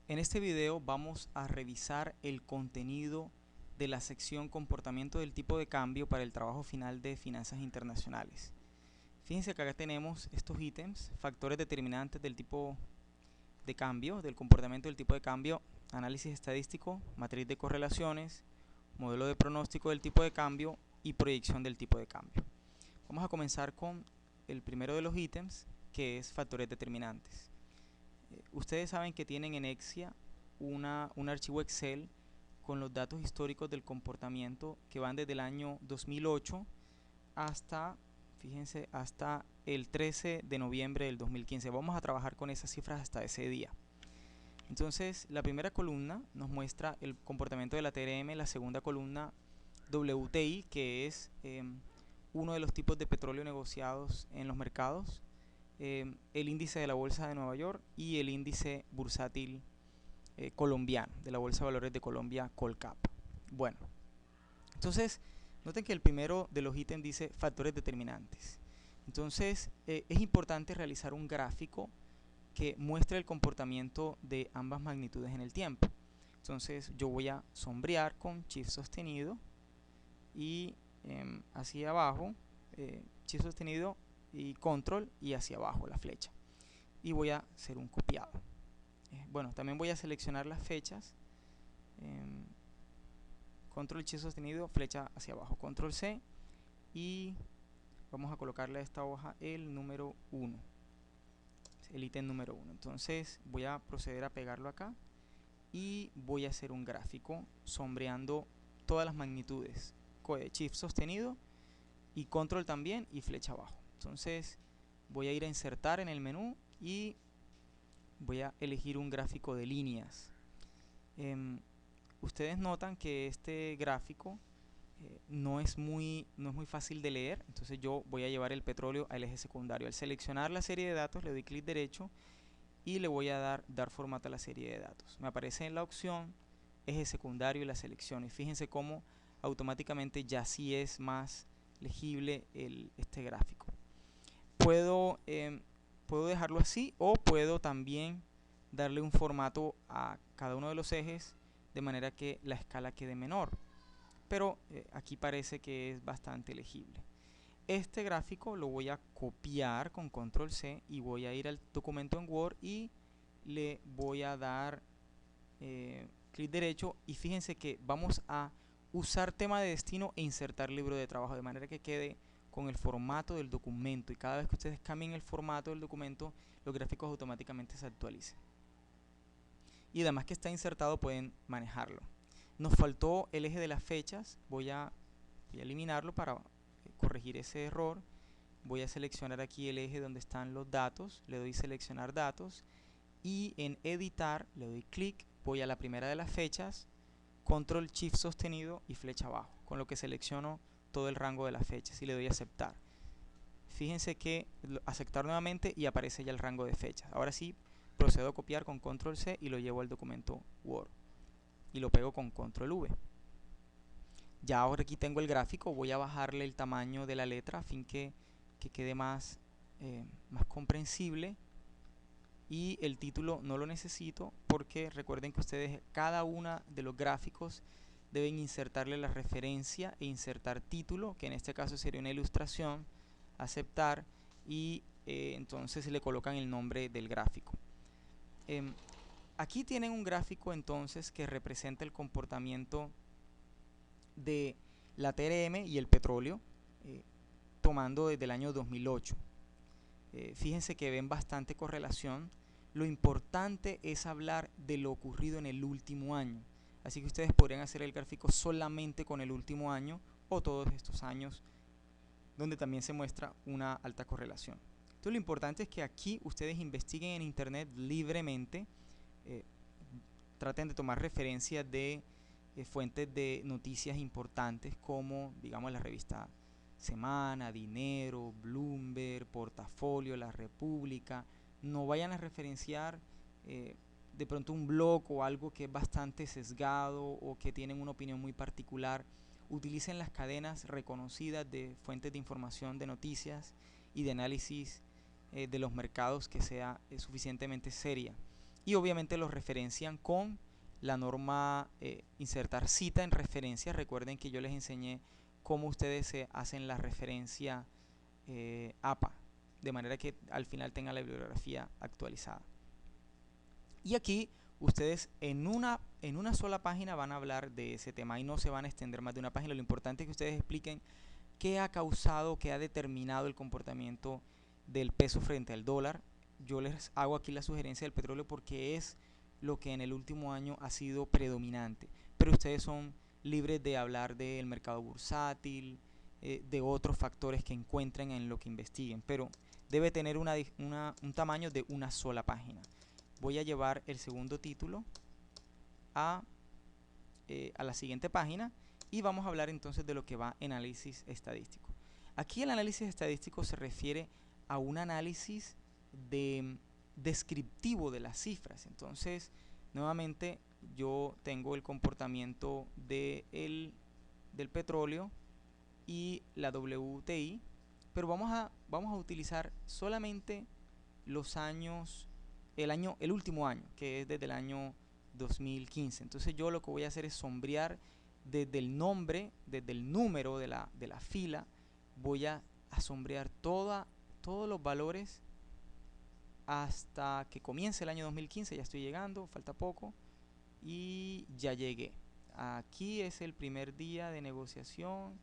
En este video vamos a revisar el contenido de la sección comportamiento del tipo de cambio para el trabajo final de finanzas internacionales. Fíjense que acá tenemos estos ítems: factores determinantes del tipo de cambio, del comportamiento del tipo de cambio, análisis estadístico, matriz de correlaciones, modelo de pronóstico del tipo de cambio y proyección del tipo de cambio. Vamos a comenzar con el primero de los ítems, que es factores determinantes. Ustedes saben que tienen en Exia un archivo Excel con los datos históricos del comportamiento que van desde el año 2008 hasta, fíjense, hasta el 13 de noviembre del 2015. Vamos a trabajar con esas cifras hasta ese día. Entonces, la primera columna nos muestra el comportamiento de la TRM, la segunda columna WTI, que es uno de los tipos de petróleo negociados en los mercados, el índice de la Bolsa de Nueva York y el índice bursátil colombiano, de la Bolsa de Valores de Colombia, Colcap. Bueno, entonces, noten que el primero de los ítems dice factores determinantes. Entonces, es importante realizar un gráfico que muestre el comportamiento de ambas magnitudes en el tiempo. Entonces, yo voy a sombrear con Shift sostenido y hacia abajo, Shift sostenido y Control y hacia abajo la flecha. Y voy a hacer un copiado. Bueno, también voy a seleccionar las fechas. Control Shift sostenido, flecha hacia abajo, Control C, y vamos a colocarle a esta hoja el número 1, el ítem número 1. Entonces voy a proceder a pegarlo acá y voy a hacer un gráfico sombreando todas las magnitudes, Shift sostenido y Control también y flecha abajo. Entonces voy a ir a insertar en el menú y voy a elegir un gráfico de líneas. Ustedes notan que este gráfico no es muy fácil de leer, entonces yo voy a llevar el petróleo al eje secundario. Al seleccionar la serie de datos le doy clic derecho y le voy a dar formato a la serie de datos. Me aparece en la opción eje secundario y la selecciono, y fíjense cómo automáticamente ya sí es más legible este gráfico. Puedo dejarlo así, o puedo también darle un formato a cada uno de los ejes de manera que la escala quede menor, pero aquí parece que es bastante legible. Este gráfico lo voy a copiar con Control C y voy a ir al documento en Word y le voy a dar clic derecho, y fíjense que vamos a usar tema de destino e insertar libro de trabajo, de manera que quede con el formato del documento, y cada vez que ustedes cambien el formato del documento, los gráficos automáticamente se actualicen. Y además que está insertado, pueden manejarlo. Nos faltó el eje de las fechas. Voy a eliminarlo para corregir ese error. Voy a seleccionar aquí el eje donde están los datos, le doy seleccionar datos y en editar le doy clic, voy a la primera de las fechas, Control Shift sostenido y flecha abajo, con lo que selecciono todo el rango de las fechas y le doy a aceptar. Fíjense que aceptar nuevamente y aparece ya el rango de fechas. Ahora sí, procedo a copiar con Control C y lo llevo al documento Word y lo pego con Control V. Ya ahora aquí tengo el gráfico, voy a bajarle el tamaño de la letra a fin que quede más comprensible, y el título no lo necesito porque recuerden que ustedes cada uno de los gráficos deben insertarle la referencia e insertar título, que en este caso sería una ilustración, aceptar, y entonces le colocan el nombre del gráfico. Aquí tienen un gráfico entonces que representa el comportamiento de la TRM y el petróleo, tomando desde el año 2008. Fíjense que ven bastante correlación. Lo importante es hablar de lo ocurrido en el último año, así que ustedes podrían hacer el gráfico solamente con el último año o todos estos años donde también se muestra una alta correlación. Entonces lo importante es que aquí ustedes investiguen en internet libremente, traten de tomar referencias de fuentes de noticias importantes como, digamos, la revista Semana, Dinero, Bloomberg, Portafolio, La República. No vayan a referenciar de pronto un blog o algo que es bastante sesgado o que tienen una opinión muy particular. Utilicen las cadenas reconocidas de fuentes de información de noticias y de análisis de los mercados, que sea suficientemente seria. y obviamente los referencian con la norma insertar cita en referencia. Recuerden que yo les enseñé cómo ustedes se hacen la referencia APA, de manera que al final tengan la bibliografía actualizada. Y aquí ustedes en una sola página van a hablar de ese tema y no se van a extender más de una página. Lo importante es que ustedes expliquen qué ha causado, qué ha determinado el comportamiento del peso frente al dólar. Yo les hago aquí la sugerencia del petróleo porque es lo que en el último año ha sido predominante, pero ustedes son libres de hablar del mercado bursátil, de otros factores que encuentren en lo que investiguen, pero debe tener un tamaño de una sola página. Voy a llevar el segundo título a la siguiente página y vamos a hablar entonces de lo que va análisis estadístico. Aquí el análisis estadístico se refiere a un análisis descriptivo de las cifras. Entonces, nuevamente yo tengo el comportamiento del petróleo y la WTI, pero vamos a utilizar solamente los años, el último año, que es desde el año 2015. Entonces yo lo que voy a hacer es sombrear desde el nombre, desde el número de la fila, voy a sombrear todos los valores hasta que comience el año 2015. Ya estoy llegando, falta poco y ya llegué. Aquí es el primer día de negociación,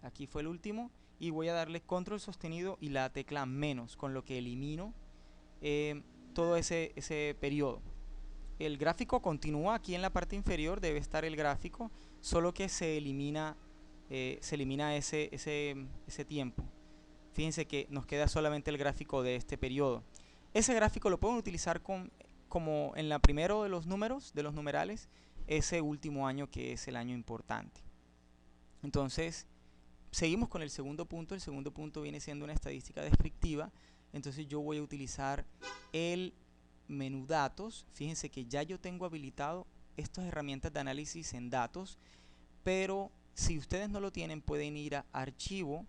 aquí fue el último y voy a darle control sostenido y la tecla menos, con lo que elimino todo ese periodo. El gráfico continúa aquí en la parte inferior, debe estar el gráfico, solo que se elimina ese tiempo. Fíjense que nos queda solamente el gráfico de este periodo. Ese gráfico lo pueden utilizar como en la primero de los números, de los numerales, ese último año que es el año importante. Entonces, seguimos con el segundo punto. El segundo punto viene siendo una estadística descriptiva. Entonces yo voy a utilizar el menú datos. Fíjense que ya yo tengo habilitado estas herramientas de análisis en datos, pero si ustedes no lo tienen pueden ir a archivo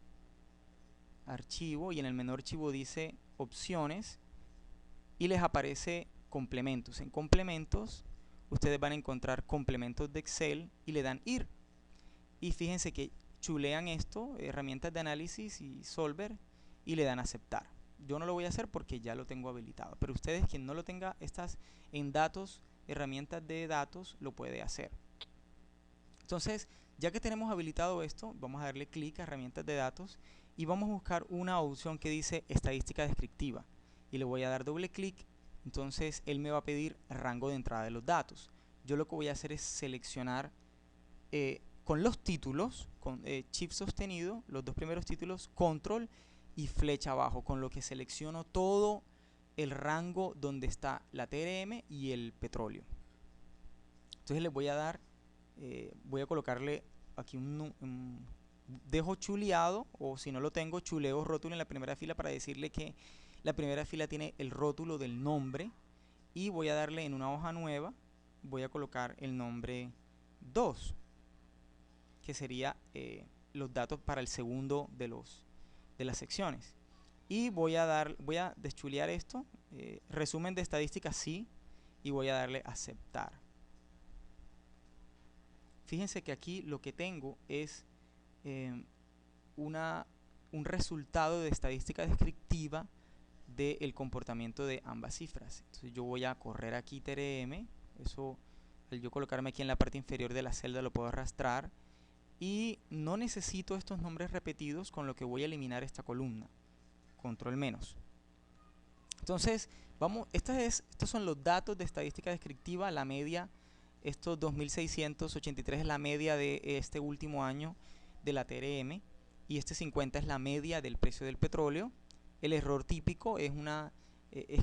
y en el menú archivo dice opciones y les aparece complementos. En complementos ustedes van a encontrar complementos de Excel y le dan ir y fíjense que chulean esto, herramientas de análisis y solver, y le dan aceptar. Yo no lo voy a hacer porque ya lo tengo habilitado, pero ustedes, quien no lo tenga estas en datos, herramientas de datos, lo puede hacer. Entonces, ya que tenemos habilitado esto, vamos a darle clic a herramientas de datos y vamos a buscar una opción que dice estadística descriptiva y le voy a dar doble clic. Entonces él me va a pedir rango de entrada de los datos. Yo lo que voy a hacer es seleccionar con los títulos, con shift sostenido, los dos primeros títulos, control y flecha abajo, con lo que selecciono todo el rango donde está la TRM y el petróleo. Entonces les voy a dar, voy a colocarle aquí dejo chuleado, o si no lo tengo, chuleo rótulo en la primera fila para decirle que la primera fila tiene el rótulo del nombre, y voy a darle en una hoja nueva, voy a colocar el nombre 2, que sería los datos para el segundo de las secciones. Y voy a deschulear esto, resumen de estadísticas sí, y voy a darle aceptar. Fíjense que aquí lo que tengo es un resultado de estadística descriptiva del comportamiento de ambas cifras. Entonces yo voy a correr aquí TRM, eso al yo colocarme aquí en la parte inferior de la celda lo puedo arrastrar y no necesito estos nombres repetidos, con lo que voy a eliminar esta columna, control menos. Entonces estos son los datos de estadística descriptiva, la media, estos 2683 es la media de este último año de la TRM y este 50 es la media del precio del petróleo. El error típico es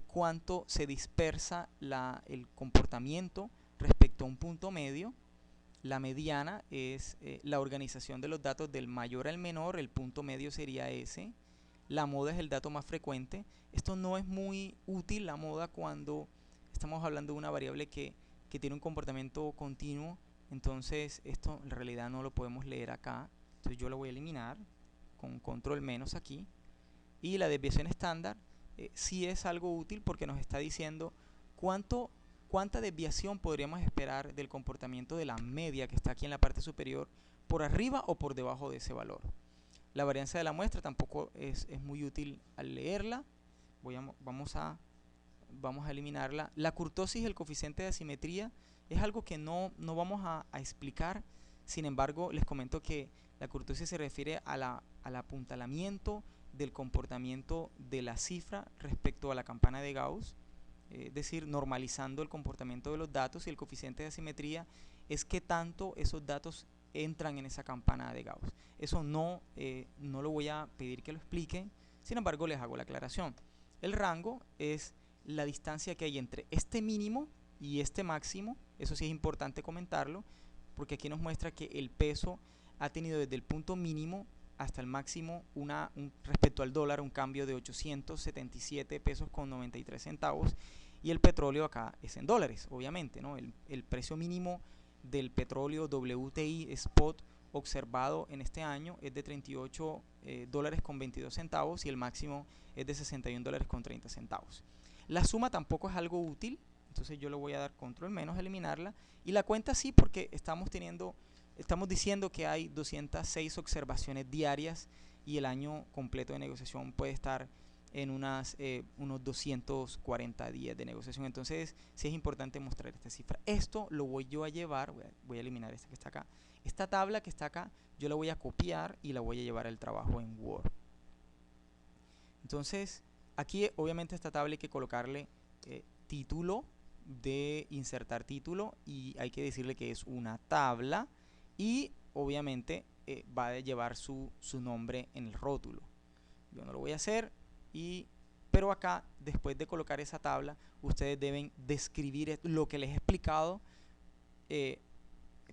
cuánto se dispersa el comportamiento respecto a un punto medio. La mediana es la organización de los datos del mayor al menor, el punto medio sería ese. La moda es el dato más frecuente. Esto no es muy útil, la moda, cuando estamos hablando de una variable que tiene un comportamiento continuo. Entonces esto en realidad no lo podemos leer acá. Entonces yo lo voy a eliminar con control menos aquí. Y la desviación estándar sí es algo útil porque nos está diciendo ¿Cuánta desviación podríamos esperar del comportamiento de la media que está aquí en la parte superior, por arriba o por debajo de ese valor? La varianza de la muestra tampoco es muy útil al leerla. Vamos a eliminarla. La kurtosis, el coeficiente de asimetría, es algo que no vamos a explicar. Sin embargo, les comento que la kurtosis se refiere al apuntalamiento del comportamiento de la cifra respecto a la campana de Gauss, es decir, normalizando el comportamiento de los datos, y el coeficiente de asimetría es qué tanto esos datos entran en esa campana de Gauss. Eso no lo voy a pedir que lo expliquen, sin embargo les hago la aclaración. El rango es la distancia que hay entre este mínimo y este máximo. Eso sí es importante comentarlo, porque aquí nos muestra que el peso ha tenido desde el punto mínimo hasta el máximo respecto al dólar un cambio de 877 pesos con 93 centavos, y el petróleo acá es en dólares, obviamente, ¿no? El precio mínimo del petróleo WTI Spot observado en este año es de 38 dólares con 22 centavos, y el máximo es de 61 dólares con 30 centavos. La suma tampoco es algo útil, entonces yo le voy a dar control menos, eliminarla, y la cuenta sí, porque estamos diciendo que hay 206 observaciones diarias, y el año completo de negociación puede estar en unos 240 días de negociación. Entonces sí es importante mostrar esta cifra. Esto lo voy yo a llevar, voy a eliminar esta que está acá. Esta tabla que está acá yo la voy a copiar y la voy a llevar al trabajo en Word. Entonces aquí obviamente a esta tabla hay que colocarle título, de insertar título, y hay que decirle que es una tabla, y obviamente va a llevar su nombre en el rótulo. Yo no lo voy a hacer, pero acá, después de colocar esa tabla, ustedes deben describir lo que les he explicado,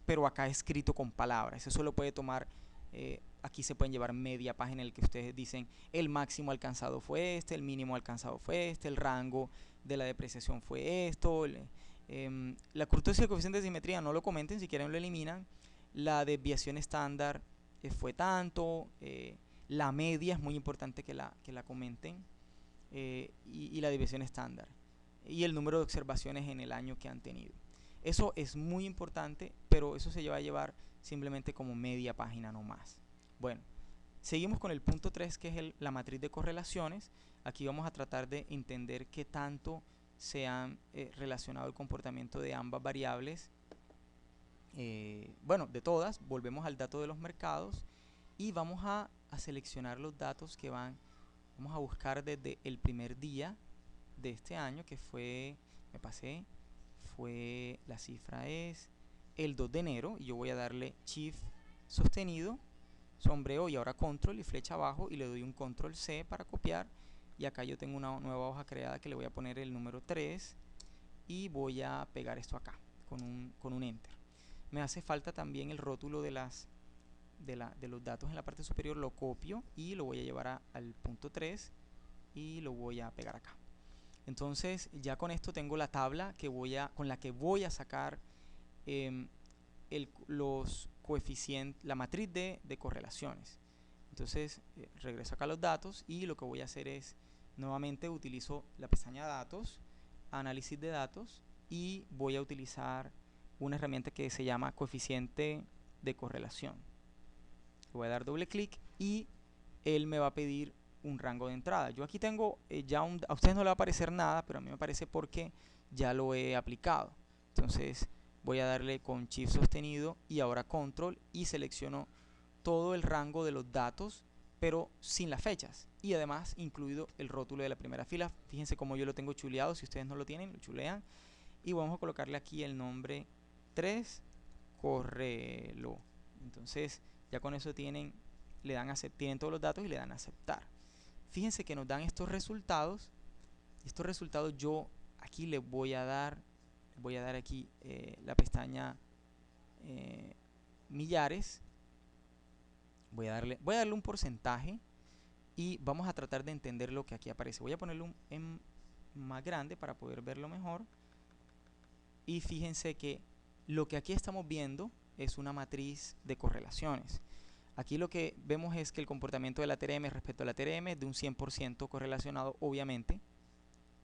pero acá escrito con palabras. Eso lo puede tomar, aquí se pueden llevar media página en el que ustedes dicen el máximo alcanzado fue este, el mínimo alcanzado fue este, el rango de la depreciación fue esto. La kurtosis y el coeficiente de simetría no lo comenten, si quieren lo eliminan. La desviación estándar fue tanto. La media es muy importante que la comenten, y la desviación estándar, y el número de observaciones en el año que han tenido. Eso es muy importante, pero eso se va a llevar simplemente como media página no más. Bueno, seguimos con el punto 3, que es la matriz de correlaciones. Aquí vamos a tratar de entender qué tanto se han relacionado el comportamiento de ambas variables. Bueno, de todas. Volvemos al dato de los mercados y vamos a seleccionar los datos que vamos a buscar desde el primer día de este año, que fue, la cifra es el 2 de enero, y yo voy a darle Shift sostenido, sombrero, y ahora control y flecha abajo, y le doy un control C para copiar, y acá yo tengo una nueva hoja creada que le voy a poner el número 3, y voy a pegar esto acá con un enter. Me hace falta también el rótulo de los datos en la parte superior, lo copio y lo voy a llevar al punto 3 y lo voy a pegar acá. Entonces ya con esto tengo la tabla con la que voy a sacar los coeficientes, la matriz de correlaciones. Entonces regreso acá a los datos, y lo que voy a hacer es, nuevamente utilizo la pestaña datos, análisis de datos, y voy a utilizar una herramienta que se llama coeficiente de correlación. Le voy a dar doble clic y él me va a pedir un rango de entrada. Yo aquí tengo a ustedes no le va a aparecer nada, pero a mí me aparece porque ya lo he aplicado. Entonces voy a darle con Shift sostenido y ahora control, y selecciono todo el rango de los datos, pero sin las fechas, y además incluido el rótulo de la primera fila. Fíjense cómo yo lo tengo chuleado. Si ustedes no lo tienen, lo chulean, y vamos a colocarle aquí el nombre 3 correlo. Entonces ya con eso tienen todos los datos y le dan a aceptar. Fíjense que nos dan estos resultados. Estos resultados yo aquí les voy a dar aquí la pestaña millares. Voy a darle un porcentaje, y vamos a tratar de entender lo que aquí aparece. Voy a ponerlo en más grande para poder verlo mejor. Y fíjense que lo que aquí estamos viendo es una matriz de correlaciones. Aquí lo que vemos es que el comportamiento de la TRM respecto a la TRM es de un 100% correlacionado, obviamente.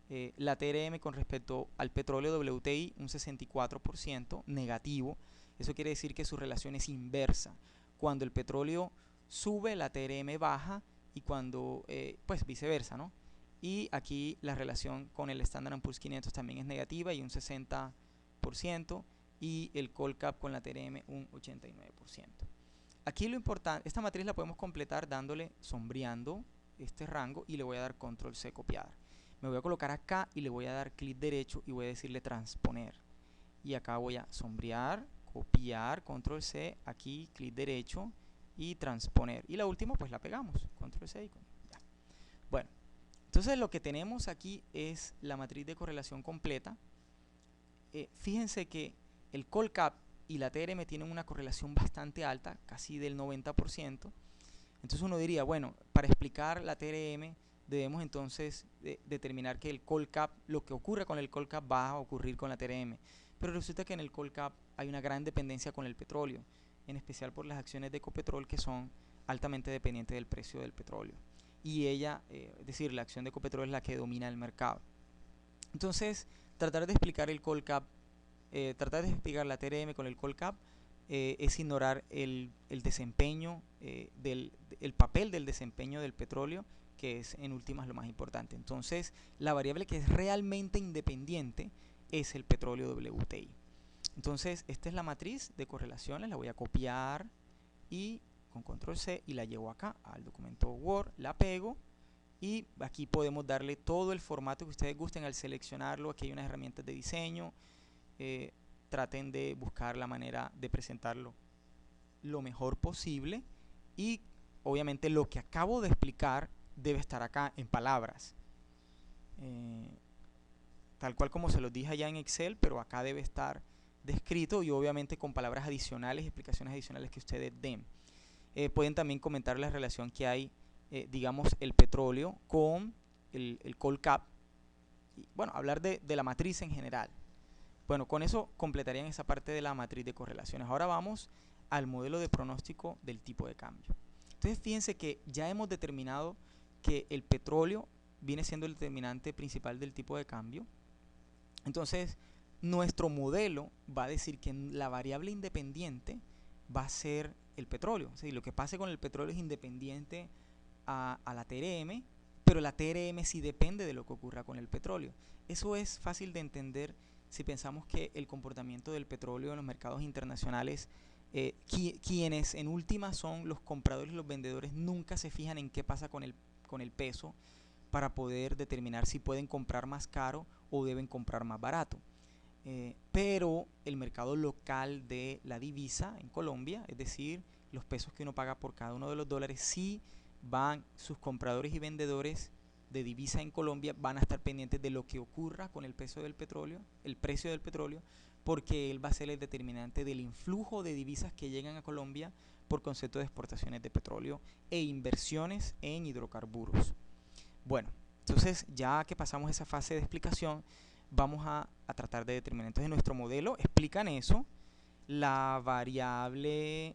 la TRM con respecto al petróleo WTI un 64% negativo. Eso quiere decir que su relación es inversa. Cuando el petróleo sube, la TRM baja, y cuando, pues viceversa, ¿no? Y aquí la relación con el Standard & Poor's 500 también es negativa y un 60%, y el Colcap con la TRM un 89%. Aquí lo importante, esta matriz la podemos completar dándole, sombreando este rango, y le voy a dar control C, copiar. Me voy a colocar acá y le voy a dar clic derecho y voy a decirle transponer. Y acá voy a sombrear, copiar, control C, aquí clic derecho y transponer. Y la última pues la pegamos, control C y ya. Bueno, entonces lo que tenemos aquí es la matriz de correlación completa. Fíjense que el Colcap y la TRM tienen una correlación bastante alta, casi del 90%. Entonces uno diría, bueno, para explicar la TRM debemos entonces determinar que el Colcap, lo que ocurre con el Colcap va a ocurrir con la TRM. Pero resulta que en el Colcap hay una gran dependencia con el petróleo, en especial por las acciones de Ecopetrol, que son altamente dependientes del precio del petróleo. Y ella, es decir, la acción de Ecopetrol es la que domina el mercado. Entonces, tratar de explicar el Colcap, tratar de explicar la TRM con el Colcap, es ignorar el desempeño, el papel del desempeño del petróleo, que es en últimas lo más importante. Entonces, la variable que es realmente independiente es el petróleo WTI. Entonces, esta es la matriz de correlaciones, la voy a copiar y con control C y la llevo acá al documento Word, la pego, y aquí podemos darle todo el formato que ustedes gusten al seleccionarlo. Aquí hay unas herramientas de diseño. Traten de buscar la manera de presentarlo lo mejor posible, y obviamente lo que acabo de explicar debe estar acá en palabras, tal cual como se los dije allá en Excel, pero acá debe estar descrito, y obviamente con palabras adicionales, explicaciones adicionales que ustedes den. Pueden también comentar la relación que hay, digamos, el petróleo con el Colcap, y bueno, hablar de la matriz en general. Bueno, con eso completarían esa parte de la matriz de correlaciones. Ahora vamos al modelo de pronóstico del tipo de cambio. Entonces fíjense que ya hemos determinado que el petróleo viene siendo el determinante principal del tipo de cambio. Entonces nuestro modelo va a decir que la variable independiente va a ser el petróleo. O sea, lo que pase con el petróleo es independiente a la TRM, pero la TRM sí depende de lo que ocurra con el petróleo. Eso es fácil de entender si pensamos que el comportamiento del petróleo en los mercados internacionales, quienes en última son los compradores y los vendedores, nunca se fijan en qué pasa con el peso para poder determinar si pueden comprar más caro o deben comprar más barato. Pero el mercado local de la divisa en Colombia, es decir, los pesos que uno paga por cada uno de los dólares, sí van, sus compradores y vendedores de divisa en Colombia van a estar pendientes de lo que ocurra con el peso del petróleo, el precio del petróleo, porque él va a ser el determinante del influjo de divisas que llegan a Colombia por concepto de exportaciones de petróleo e inversiones en hidrocarburos. Bueno, entonces ya que pasamos esa fase de explicación, vamos a tratar de determinar. Entonces nuestro modelo explican eso. La variable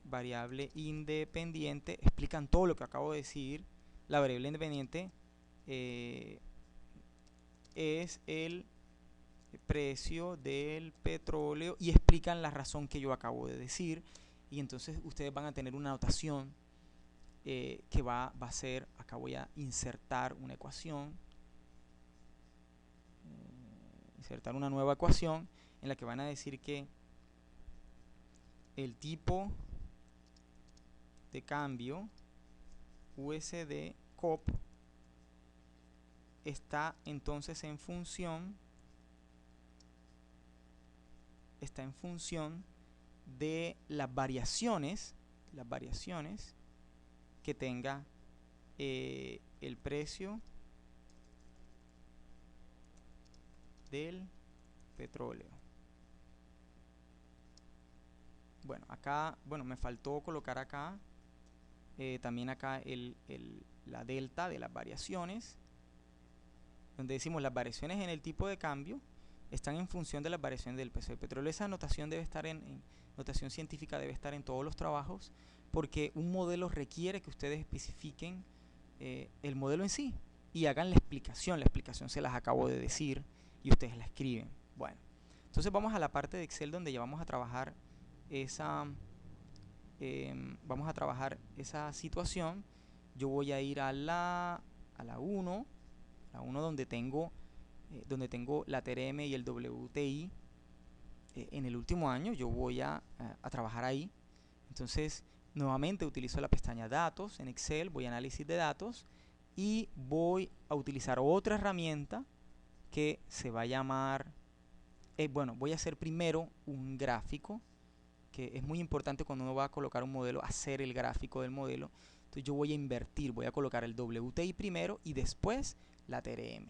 independiente explican todo lo que acabo de decir. La variable independiente es el precio del petróleo, y explican la razón que yo acabo de decir, y entonces ustedes van a tener una notación que va a ser, acá voy a insertar una ecuación, insertar una nueva ecuación en la que van a decir que el tipo de cambio USD COP está entonces en función de las variaciones que tenga el precio del petróleo. Bueno, acá, bueno, me faltó colocar acá también acá la delta de las variaciones, donde decimos las variaciones en el tipo de cambio están en función de las variaciones del precio del petróleo. Esa notación debe estar en notación científica, debe estar en todos los trabajos, porque un modelo requiere que ustedes especifiquen el modelo en sí. y hagan la explicación. La explicación se las acabo de decir y ustedes la escriben. Bueno, entonces vamos a la parte de Excel donde ya vamos a trabajar esa situación. Yo voy a ir a la 1, donde tengo la TRM y el WTI en el último año. Yo voy a trabajar ahí. Entonces nuevamente utilizo la pestaña datos en Excel, voy a análisis de datos y voy a utilizar otra herramienta que se va a llamar voy a hacer primero un gráfico, que es muy importante cuando uno va a colocar un modelo, hacer el gráfico del modelo. Entonces yo voy a invertir, voy a colocar el WTI primero y después la TRM.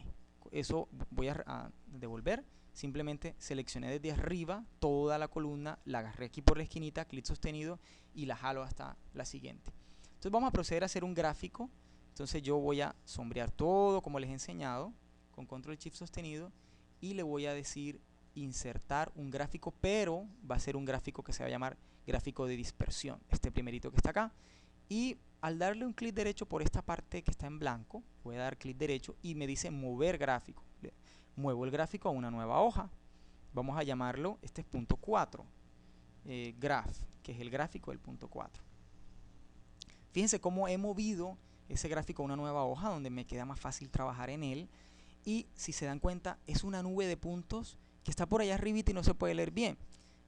Eso voy a devolver. Simplemente seleccioné desde arriba toda la columna, la agarré aquí por la esquinita, clic sostenido y la jalo hasta la siguiente. Entonces vamos a proceder a hacer un gráfico. Entonces yo voy a sombrear todo como les he enseñado con control shift sostenido y le voy a decir insertar un gráfico, pero va a ser un gráfico que se va a llamar gráfico de dispersión, este primerito que está acá. Y al darle un clic derecho por esta parte que está en blanco, voy a dar clic derecho y me dice mover gráfico. Muevo el gráfico a una nueva hoja. Vamos a llamarlo, este es punto 4, graph, que es el gráfico del punto 4. Fíjense cómo he movido ese gráfico a una nueva hoja donde me queda más fácil trabajar en él. Y si se dan cuenta, es una nube de puntos que está por allá arribita y no se puede leer bien.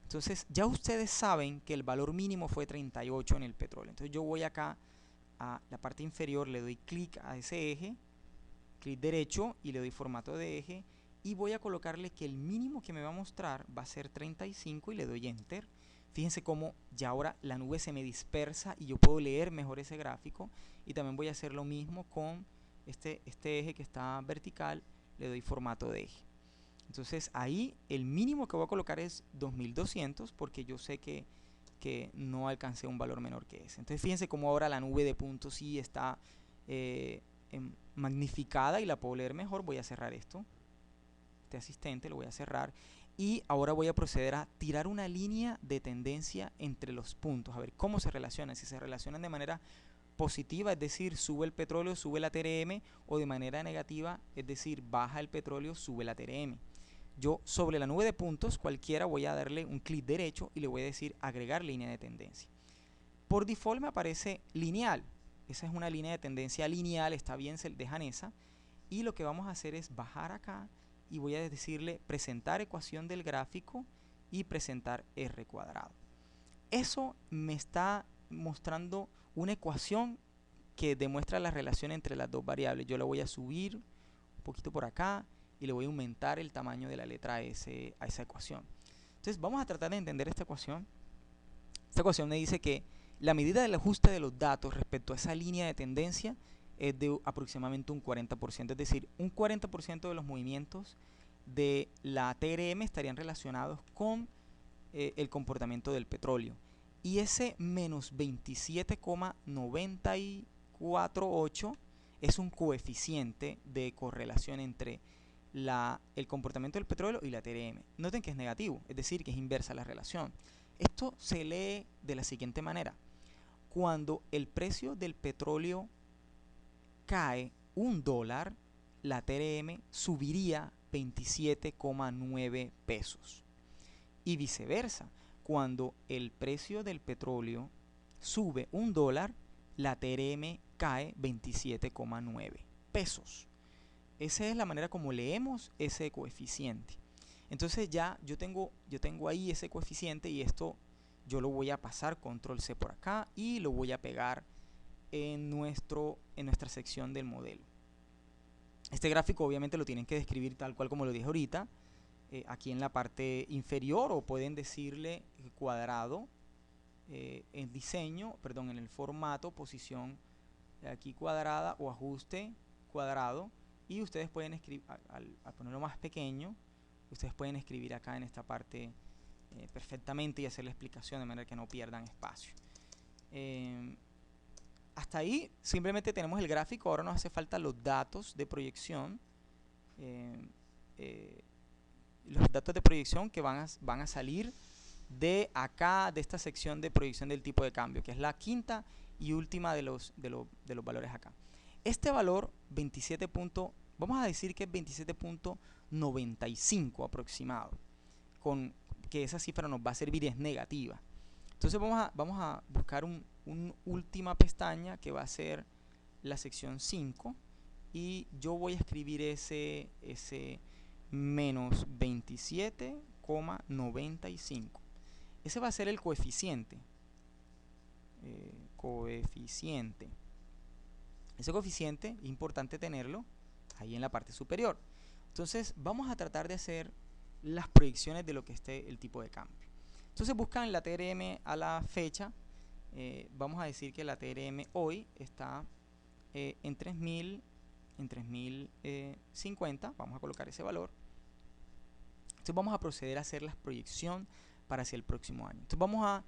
Entonces ya ustedes saben que el valor mínimo fue 38 en el petróleo. Entonces yo voy acá a la parte inferior, le doy clic a ese eje, clic derecho y le doy formato de eje y voy a colocarle que el mínimo que me va a mostrar va a ser 35 y le doy enter. Fíjense cómo ya ahora la nube se me dispersa y yo puedo leer mejor ese gráfico. Y también voy a hacer lo mismo con este eje que está vertical, le doy formato de eje. Entonces ahí el mínimo que voy a colocar es 2200 porque yo sé que no alcancé un valor menor que ese. Entonces fíjense cómo ahora la nube de puntos sí está magnificada y la puedo leer mejor. Voy a cerrar esto, este asistente lo voy a cerrar y ahora voy a proceder a tirar una línea de tendencia entre los puntos, a ver cómo se relacionan, si se relacionan de manera positiva, es decir, sube el petróleo, sube la TRM, o de manera negativa, es decir, baja el petróleo, sube la TRM. Yo sobre la nube de puntos cualquiera voy a darle un clic derecho y le voy a decir agregar línea de tendencia. Por default me aparece lineal. Esa es una línea de tendencia lineal, está bien, se dejan esa. Y lo que vamos a hacer es bajar acá y voy a decirle presentar ecuación del gráfico y presentar R cuadrado. Eso me está mostrando una ecuación que demuestra la relación entre las dos variables. Yo la voy a subir un poquito por acá y le voy a aumentar el tamaño de la letra S a esa ecuación. Entonces vamos a tratar de entender esta ecuación. Esta ecuación me dice que la medida del ajuste de los datos respecto a esa línea de tendencia es de aproximadamente un 40%, es decir, un 40% de los movimientos de la TRM estarían relacionados con el comportamiento del petróleo. Y ese menos 27,948 es un coeficiente de correlación entre el comportamiento del petróleo y la TRM. Noten que es negativo, es decir, que es inversa la relación. Esto se lee de la siguiente manera. Cuando el precio del petróleo cae $1, la TRM subiría 27,9 pesos. Y viceversa, cuando el precio del petróleo sube $1, la TRM cae 27,9 pesos. Esa es la manera como leemos ese coeficiente. Entonces ya yo tengo ahí ese coeficiente y esto yo lo voy a pasar control C por acá y lo voy a pegar en nuestra sección del modelo. Este gráfico obviamente lo tienen que describir tal cual como lo dije ahorita, aquí en la parte inferior, o pueden decirle cuadrado en diseño, perdón, en el formato, posición aquí cuadrada o ajuste cuadrado, y ustedes pueden escribir, al ponerlo más pequeño, ustedes pueden escribir acá en esta parte perfectamente y hacer la explicación de manera que no pierdan espacio. Hasta ahí simplemente tenemos el gráfico. Ahora nos hace falta los datos de proyección, los datos de proyección que van a salir de acá, de esta sección de proyección del tipo de cambio, que es la quinta y última de los valores acá. Este valor 27. Vamos a decir que es 27.95 aproximado, con que esa cifra nos va a servir, es negativa. Entonces vamos a buscar una última pestaña que va a ser la sección 5, y yo voy a escribir ese menos 27,95. Ese va a ser el coeficiente. Ese coeficiente es importante tenerlo ahí en la parte superior. Entonces vamos a tratar de hacer las proyecciones de lo que esté el tipo de cambio. Entonces buscan la TRM a la fecha. Vamos a decir que la TRM hoy está en 3050. Vamos a colocar ese valor. Entonces vamos a proceder a hacer la proyección para hacia el próximo año. Entonces vamos a,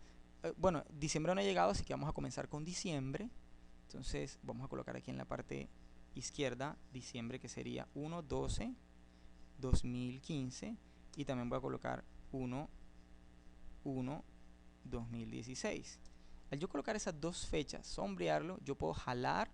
bueno, diciembre no ha llegado, así que vamos a comenzar con diciembre. Entonces vamos a colocar aquí en la parte izquierda diciembre, que sería 1/12/2015, y también voy a colocar 1/1/2016. Al yo colocar esas dos fechas, sombrearlo, yo puedo jalar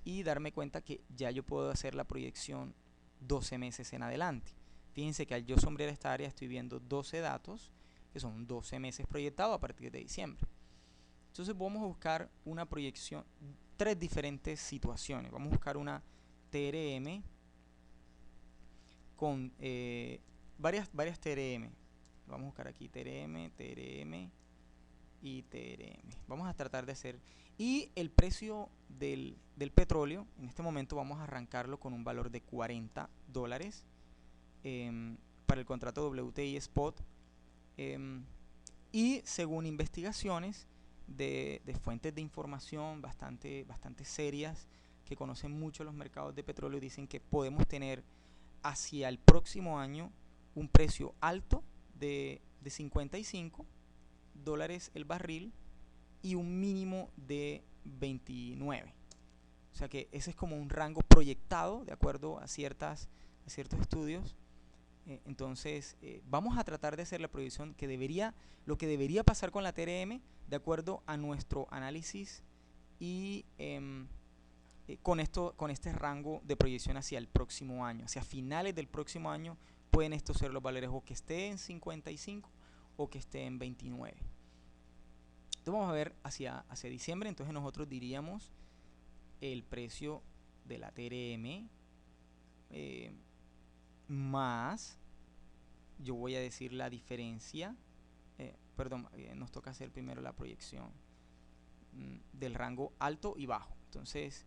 y darme cuenta que ya yo puedo hacer la proyección 12 meses en adelante. Fíjense que al yo sombrear esta área estoy viendo 12 datos, que son 12 meses proyectados a partir de diciembre. Entonces vamos a buscar una proyección, tres diferentes situaciones. Vamos a buscar una TRM con varias TRM. Vamos a buscar aquí TRM, TRM y TRM. Vamos a tratar de hacer, y el precio del petróleo en este momento vamos a arrancarlo con un valor de $40 para el contrato WTI Spot, y según investigaciones de fuentes de información bastante serias, que conocen mucho los mercados de petróleo, dicen que podemos tener hacia el próximo año un precio alto de $55 el barril y un mínimo de 29. O sea que ese es como un rango proyectado de acuerdo a ciertos estudios. Entonces vamos a tratar de hacer la proyección lo que debería pasar con la TRM de acuerdo a nuestro análisis, y con este rango de proyección hacia el próximo año, hacia finales del próximo año, pueden estos ser los valores, o que esté en 55 o que esté en 29. Entonces vamos a ver hacia diciembre. Entonces nosotros diríamos el precio de la TRM más, yo voy a decir la diferencia, nos toca hacer primero la proyección del rango alto y bajo. Entonces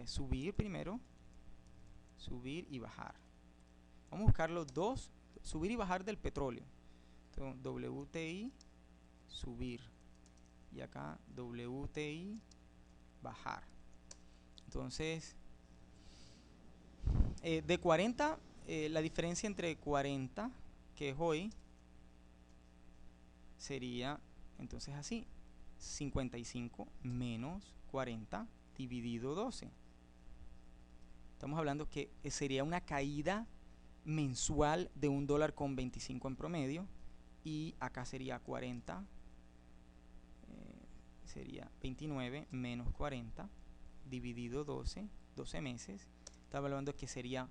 subir primero, subir y bajar. Vamos a buscar los dos, subir y bajar del petróleo. Entonces, WTI subir, y acá WTI bajar. Entonces de 40, la diferencia entre 40, que es hoy, sería entonces así: 55 menos 40 dividido 12. Estamos hablando que sería una caída mensual de $1.25 en promedio, y acá sería 40, sería 29 menos 40 dividido 12 meses. Estaba hablando que sería,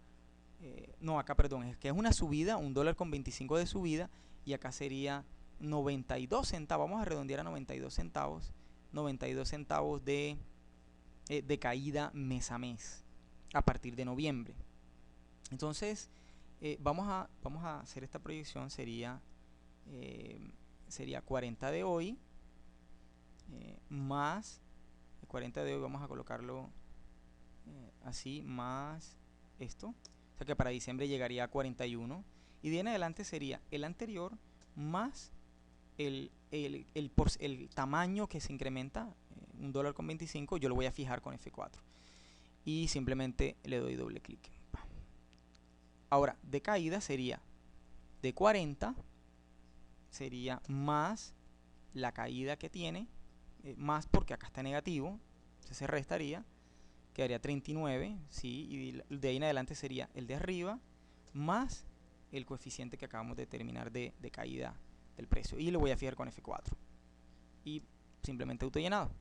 no, acá perdón, es que es una subida, $1.25 de subida, y acá sería 92 centavos, vamos a redondear a 92 centavos, 92 centavos de caída mes a mes a partir de noviembre. Entonces vamos a hacer esta proyección, sería 40 de hoy más 40 de hoy, vamos a colocarlo así, más esto, o sea que para diciembre llegaría a 41, y de en adelante sería el anterior más el tamaño que se incrementa, $1.25. Yo lo voy a fijar con F4 y simplemente le doy doble clic. Ahora de caída sería de 40, sería más la caída que tiene, más porque acá está negativo, entonces se restaría, quedaría 39, ¿sí? Y de ahí en adelante sería el de arriba más el coeficiente que acabamos de determinar de caída del precio, y lo voy a fijar con F4 y simplemente auto llenado.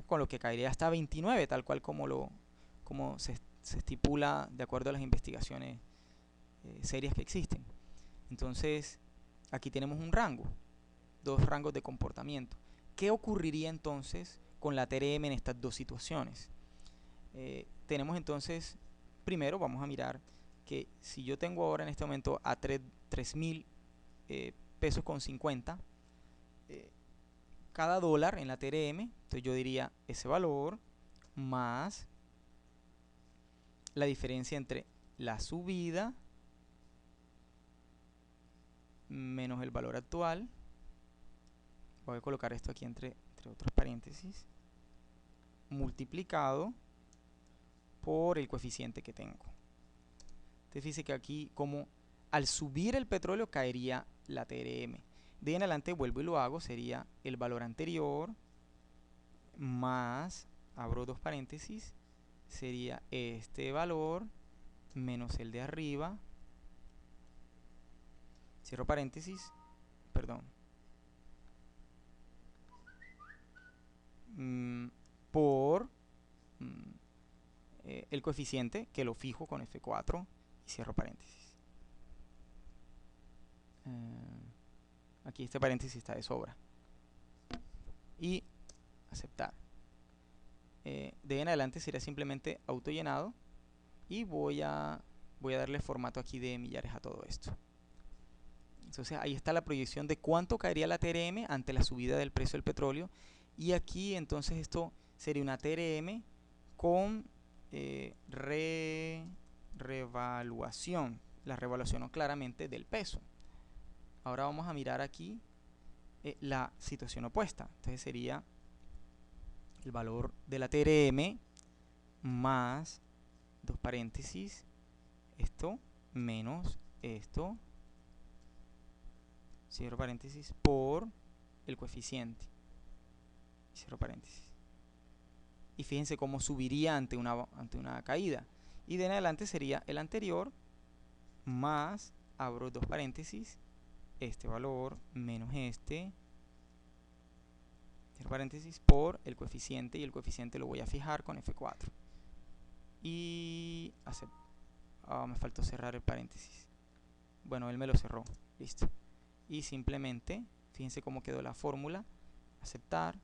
con lo que caería hasta 29, tal cual como se estipula de acuerdo a las investigaciones serias que existen. Entonces, aquí tenemos un rango, dos rangos de comportamiento. ¿Qué ocurriría entonces con la TRM en estas dos situaciones? Tenemos entonces, primero vamos a mirar que si yo tengo ahora en este momento a 3.000 pesos con 50, cada dólar en la TRM, entonces yo diría ese valor más la diferencia entre la subida menos el valor actual. Voy a colocar esto aquí entre otros paréntesis, multiplicado por el coeficiente que tengo. Entonces fíjense que aquí, como al subir el petróleo caería la TRM. De ahí en adelante vuelvo y lo hago, sería el valor anterior más, abro dos paréntesis, sería este valor menos el de arriba, cierro paréntesis, perdón, por el coeficiente, que lo fijo con F4 y cierro paréntesis. Aquí este paréntesis está de sobra. Y aceptar. De ahí en adelante sería simplemente autollenado y voy a darle formato aquí de millares a todo esto. Entonces ahí está la proyección de cuánto caería la TRM ante la subida del precio del petróleo. Y aquí entonces esto sería una TRM con revaluación. La revaluación claramente del peso. Ahora vamos a mirar aquí la situación opuesta. Entonces sería el valor de la TRM más, dos paréntesis, esto menos esto, cierro paréntesis, por el coeficiente, cierro paréntesis. Y fíjense cómo subiría ante una caída. Y de en adelante sería el anterior más, abro dos paréntesis, este valor menos este, cierro paréntesis, por el coeficiente, y el coeficiente lo voy a fijar con F4. Y me faltó cerrar el paréntesis. Bueno, él me lo cerró, listo. Y simplemente, fíjense cómo quedó la fórmula, aceptar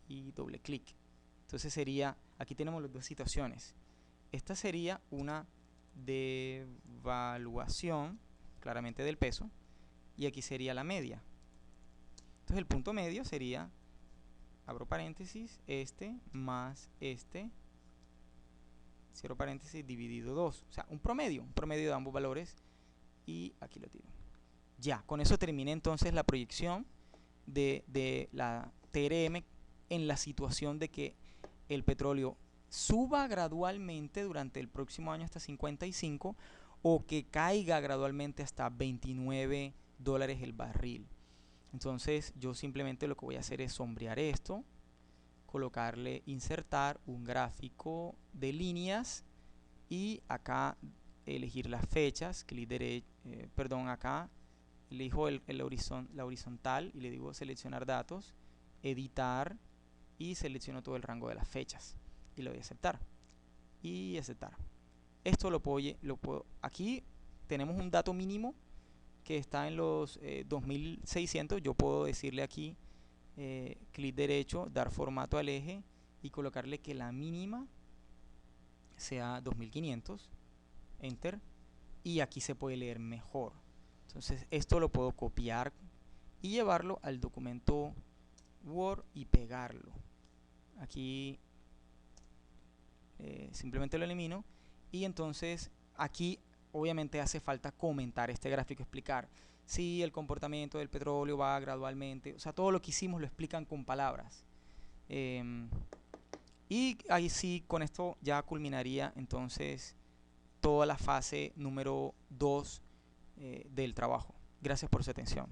y doble clic. Entonces sería, aquí tenemos las dos situaciones. Esta sería una devaluación, claramente del peso, y aquí sería la media. Entonces el punto medio sería, abro paréntesis, este más este, cierro paréntesis, dividido 2. O sea, un promedio de ambos valores. Y aquí lo tiro. Ya, con eso terminé entonces la proyección de la TRM en la situación de que el petróleo suba gradualmente durante el próximo año hasta 55 o que caiga gradualmente hasta 29 dólares el barril. Entonces yo simplemente lo que voy a hacer es sombrear esto, colocarle, insertar un gráfico de líneas y acá elegir las fechas, clic derecho, acá elijo la horizontal y le digo seleccionar datos, editar y selecciono todo el rango de las fechas y lo voy a aceptar y aceptar. Esto lo puedo aquí tenemos un dato mínimo que está en los 2600. Yo puedo decirle aquí clic derecho, dar formato al eje y colocarle que la mínima sea 2500, enter, y aquí se puede leer mejor. Entonces esto lo puedo copiar y llevarlo al documento Word y pegarlo. Aquí simplemente lo elimino y entonces aquí obviamente hace falta comentar este gráfico, explicar si el comportamiento del petróleo va gradualmente, o sea, todo lo que hicimos lo explican con palabras. Y ahí sí, con esto ya culminaría entonces toda la fase número 2 del trabajo. Gracias por su atención.